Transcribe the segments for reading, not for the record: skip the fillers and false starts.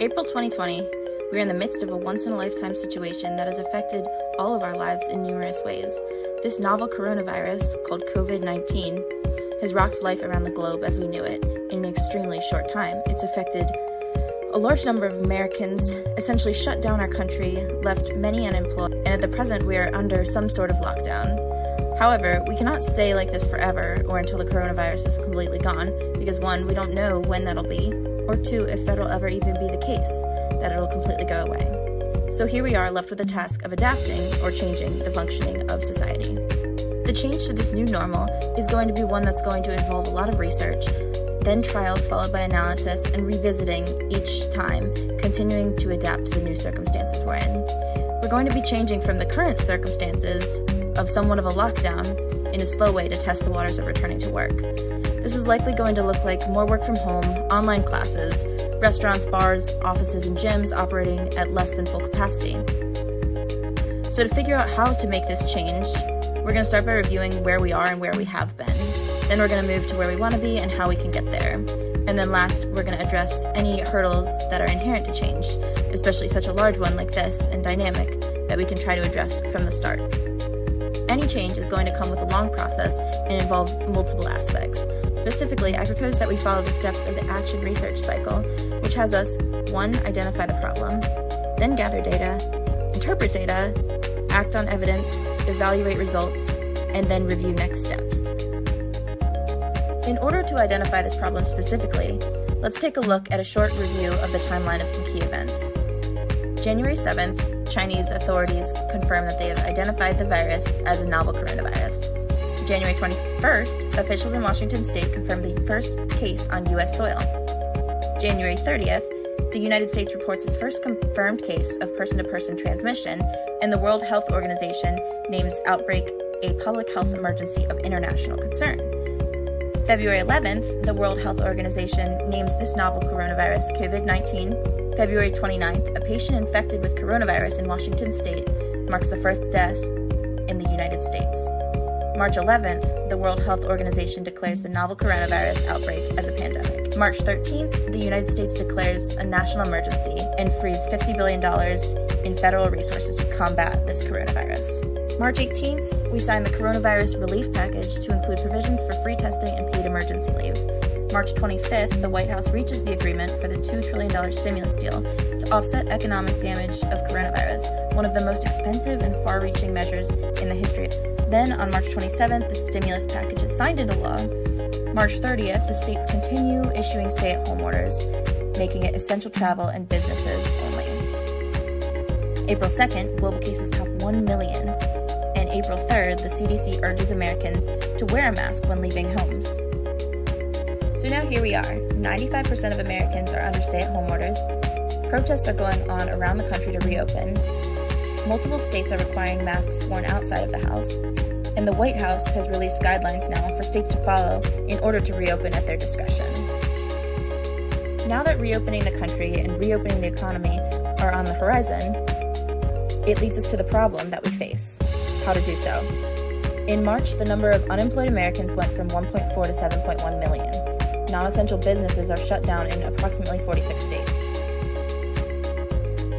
April 2020, we are in the midst of a once-in-a-lifetime situation that has affected all of our lives in numerous ways. This novel coronavirus, called COVID-19, has rocked life around the globe as we knew it in an extremely short time. It's affected a large number of Americans, essentially shut down our country, left many unemployed, and at the present we are under some sort of lockdown. However, we cannot stay like this forever or until the coronavirus is completely gone, because one, we don't know when that'll be, or two, if that'll ever even be the case, that it'll completely go away. So here we are left with the task of adapting or changing the functioning of society. The change to this new normal is going to be one that's going to involve a lot of research, then trials followed by analysis, and revisiting each time, continuing to adapt to the new circumstances we're in. We're going to be changing from the current circumstances of somewhat of a lockdown in a slow way to test the waters of returning to work. This is likely going to look like more work from home, online classes, restaurants, bars, offices, and gyms operating at less than full capacity. So to figure out how to make this change, we're going to start by reviewing where we are and where we have been. Then we're going to move to where we want to be and how we can get there. And then last, we're going to address any hurdles that are inherent to change, especially such a large one like this and dynamic that we can try to address from the start. Any change is going to come with a long process and involve multiple aspects. Specifically, I propose that we follow the steps of the action research cycle, which has us 1. Identify the problem, then gather data, interpret data, act on evidence, evaluate results, and then review next steps. In order to identify this problem specifically, let's take a look at a short review of the timeline of some key events. January 7th, Chinese authorities confirmed that they have identified the virus as a novel coronavirus. January 21st, officials in Washington state confirmed the first case on U.S. soil. January 30th, the United States reports its first confirmed case of person-to-person transmission, and the World Health Organization names outbreak a public health emergency of international concern. February 11th, the World Health Organization names this novel coronavirus COVID-19. February 29th, a patient infected with coronavirus in Washington state marks the first death in the United States. March 11th, the World Health Organization declares the novel coronavirus outbreak as a pandemic. March 13th, the United States declares a national emergency and frees $50 billion in federal resources to combat this coronavirus. March 18th, we signed the Coronavirus Relief Package to include provisions for free testing and paid emergency leave. March 25th, the White House reaches the agreement for the $2 trillion stimulus deal to offset economic damage of coronavirus, one of the most expensive and far-reaching measures in the history. Then, on March 27th, the stimulus package is signed into law. March 30th, the states continue issuing stay-at-home orders, making it essential travel and businesses only. April 2nd, global cases top 1 million. And April 3rd, the CDC urges Americans to wear a mask when leaving homes. So now here we are. 95% of Americans are under stay-at-home orders. Protests are going on around the country to reopen. Multiple states are requiring masks worn outside of the house. And the White House has released guidelines now for states to follow in order to reopen at their discretion. Now that reopening the country and reopening the economy are on the horizon, it leads us to the problem that we face: how to do so. In March, the number of unemployed Americans went from 1.4 to 7.1 million. Non-essential businesses are shut down in approximately 46 states.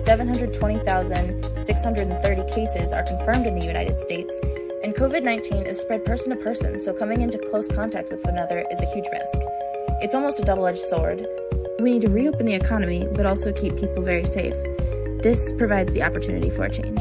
720,630 cases are confirmed in the United States, and COVID-19 is spread person to person, so coming into close contact with one another is a huge risk. It's almost a double-edged sword. We need to reopen the economy, but also keep people very safe. This provides the opportunity for a change.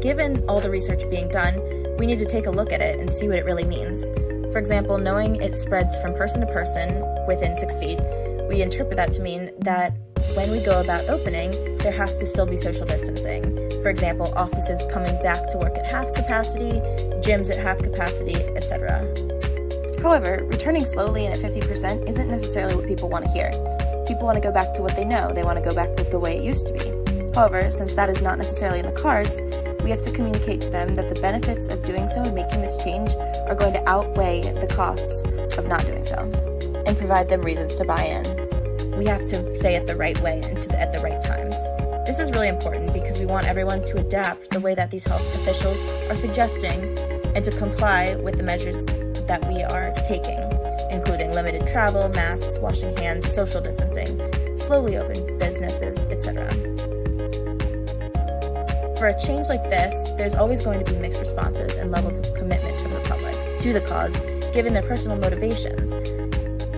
Given all the research being done, we need to take a look at it and see what it really means. For example, knowing it spreads from person to person within 6 feet, we interpret that to mean that when we go about opening, there has to still be social distancing. For example, offices coming back to work at half capacity, gyms at half capacity, etc. However, returning slowly and at 50% isn't necessarily what people want to hear. People want to go back to what they know. They want to go back to the way it used to be. However, since that is not necessarily in the cards, we have to communicate to them that the benefits of doing so and making this change are going to outweigh the costs of not doing so, and provide them reasons to buy in. We have to say it the right way and at the right times. This is really important because we want everyone to adapt the way that these health officials are suggesting and to comply with the measures that we are taking. including limited travel, masks, washing hands, social distancing, slowly open businesses, etc. For a change like this, there's always going to be mixed responses and levels of commitment from the public to the cause, given their personal motivations.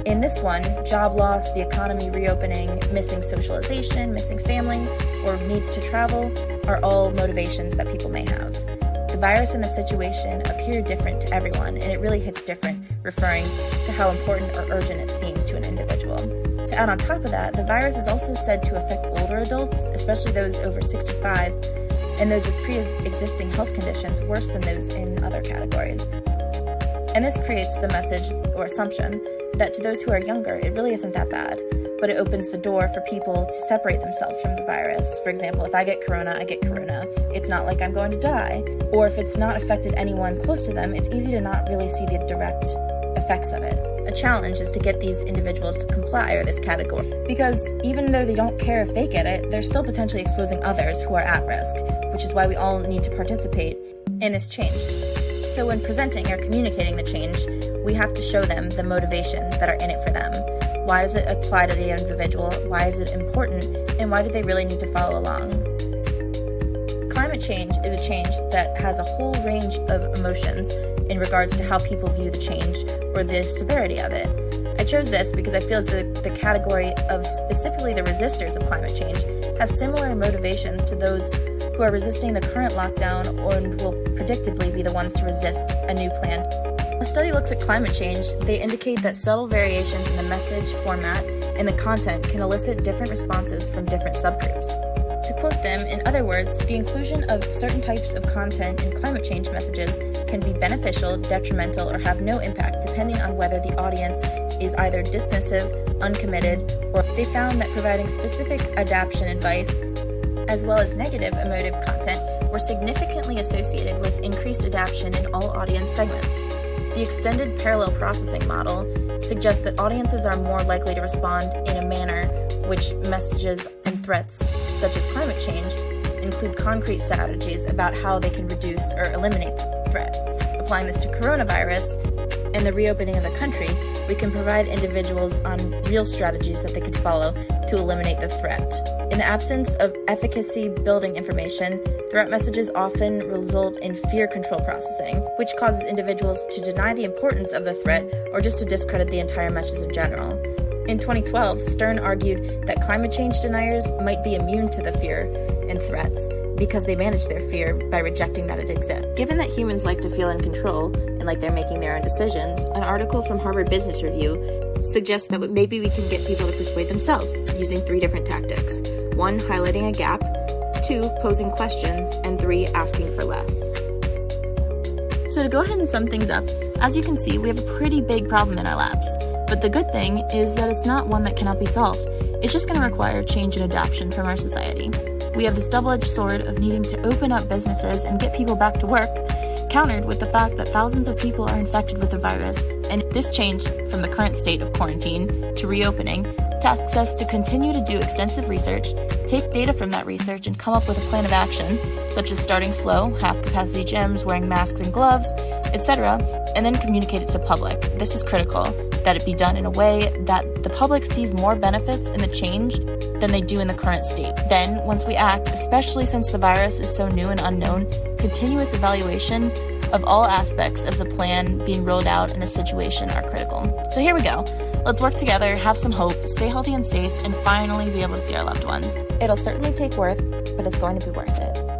In this one, job loss, the economy reopening, missing socialization, missing family, or needs to travel are all motivations that people may have. The virus and the situation appear different to everyone, and it really hits different, referring to how important or urgent it seems to an individual. To add on top of that, the virus is also said to affect older adults, especially those over 65, and those with pre-existing health conditions worse than those in other categories. And this creates the message or assumption that to those who are younger, it really isn't that bad, but it opens the door for people to separate themselves from the virus. For example, if I get corona, I get corona. It's not like I'm going to die. Or if it's not affected anyone close to them, it's easy to not really see the direct effects of it. A challenge is to get these individuals to comply with this category, because even though they don't care if they get it, they're still potentially exposing others who are at risk, which is why we all need to participate in this change. So when presenting or communicating the change, we have to show them the motivations that are in it for them. Why does it apply to the individual? Why is it important? And why do they really need to follow along? Climate change is a change that has a whole range of emotions in regards to how people view the change or the severity of it. I chose this because I feel as though the category of specifically the resistors of climate change have similar motivations to those who are resisting the current lockdown or will predictably be the ones to resist a new plan. A study looks at climate change. They indicate that subtle variations in the message format and the content can elicit different responses from different subgroups. To quote them, in other words, the inclusion of certain types of content in climate change messages can be beneficial, detrimental, or have no impact depending on whether the audience is either dismissive, uncommitted, or they found that providing specific adaptation advice as well as negative emotive content were significantly associated with increased adaptation in all audience segments. The extended parallel processing model suggests that audiences are more likely to respond in a manner which messages and threats, such as climate change, include concrete strategies about how they can reduce or eliminate the threat. Applying this to coronavirus and the reopening of the country, we can provide individuals on real strategies that they could follow to eliminate the threat. In the absence of efficacy-building information, threat messages often result in fear control processing, which causes individuals to deny the importance of the threat or just to discredit the entire message in general. In 2012, Stern argued that climate change deniers might be immune to the fear and threats because they manage their fear by rejecting that it exists. Given that humans like to feel in control and like they're making their own decisions, an article from Harvard Business Review suggests that maybe we can get people to persuade themselves using 3 different tactics. 1, highlighting a gap, 2, posing questions, and 3, asking for less. So to go ahead and sum things up, as you can see, we have a pretty big problem in our labs. But the good thing is that it's not one that cannot be solved. It's just going to require change and adoption from our society. We have this double-edged sword of needing to open up businesses and get people back to work, countered with the fact that thousands of people are infected with the virus, and this change from the current state of quarantine to reopening tasks us to continue to do extensive research, take data from that research, and come up with a plan of action, such as starting slow, half-capacity gyms, wearing masks and gloves, etc., and then communicate it to public. This is critical, that it be done in a way that the public sees more benefits in the change than they do in the current state. Then, once we act, especially since the virus is so new and unknown, continuous evaluation of all aspects of the plan being rolled out in the situation are critical. So here we go. Let's work together, have some hope, stay healthy and safe, and finally be able to see our loved ones. It'll certainly take work, but it's going to be worth it.